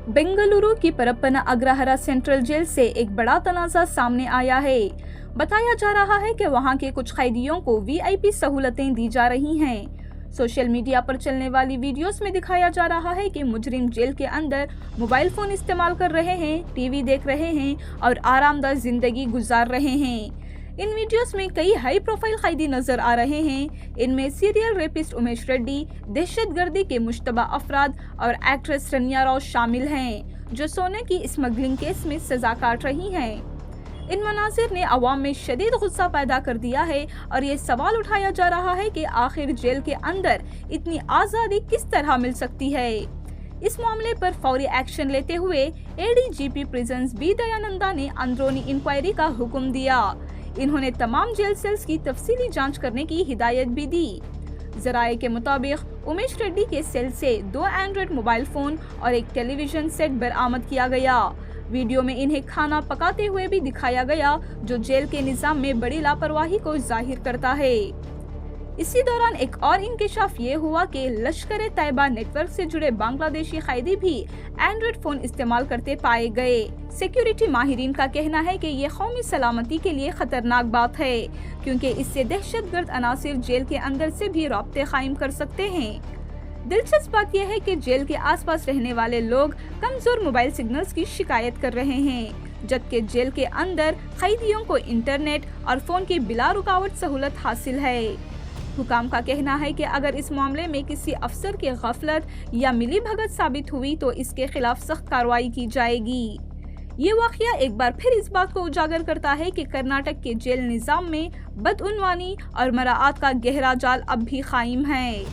बेंगलुरु की Parappana Agrahara central jail से एक बड़ा तनाज़ा सामने आया है। बताया जा रहा है कि वहां के कुछ कैदियों को वीआईपी सहूलतें दी जा रही हैं। सोशल मीडिया पर चलने वाली वीडियोस में दिखाया जा रहा है कि मुजरिम जेल के अंदर मोबाइल फोन इस्तेमाल कर रहे हैं, टीवी देख रहे हैं और आरामदायक जिंदगी गुजार रहे हैं। इन वीडियोस में कई हाई प्रोफाइल कैदी नजर आ रहे हैं। इनमें सीरियल रेपिस्ट उमेश रेड्डी, दहशतगर्दी के मुश्तबा अफराद और एक्ट्रेस रनिया राव शामिल हैं, जो सोने की स्मगलिंग केस में सजा काट रही हैं। इन मनाजिर ने अवाम में शदीद गुस्सा पैदा कर दिया है और ये सवाल उठाया जा रहा है कि आखिर जेल के अंदर इतनी आज़ादी किस तरह मिल सकती है। इस मामले पर फौरी एक्शन लेते हुए एडीजीपी प्रिजन्स बी दयानंदा ने अंदरूनी इंक्वायरी का हुक्म दिया। इन्होंने तमाम जेल सेल्स की तफसीली जांच करने की हिदायत भी दी। जराये के मुताबिक उमेश रेड्डी के सेल से 2 एंड्रॉइड मोबाइल फोन और एक टेलीविजन सेट बरामद किया गया। वीडियो में इन्हें खाना पकाते हुए भी दिखाया गया, जो जेल के निजाम में बड़ी लापरवाही को जाहिर करता है। इसी दौरान एक और इंकशाफ ये हुआ कि लश्कर तैयबा नेटवर्क से जुड़े बांग्लादेशी कैदी भी एंड्रॉइड फोन इस्तेमाल करते पाए गए। सिक्योरिटी माहिरीन का कहना है कि ये कौमी सलामती के लिए खतरनाक बात है, क्योंकि इससे दहशतगर्द अनासिर जेल के अंदर से भी राब्ते कायम कर सकते हैं। दिलचस्प बात यह है कि जेल के आसपास रहने वाले लोग कमजोर मोबाइल सिग्नल्स की शिकायत कर रहे हैं, जबकि जेल के अंदर कैदियों को इंटरनेट और फोन की बिला रुकावट सहूलत हासिल है। हुकाम का कहना है कि अगर इस मामले में किसी अफसर की गफलत या मिली भगत साबित हुई तो इसके खिलाफ सख्त कार्रवाई की जाएगी। ये वाकया एक बार फिर इस बात को उजागर करता है कि कर्नाटक के जेल निजाम में बदउनवानी और मराआत का गहरा जाल अब भी कायम है।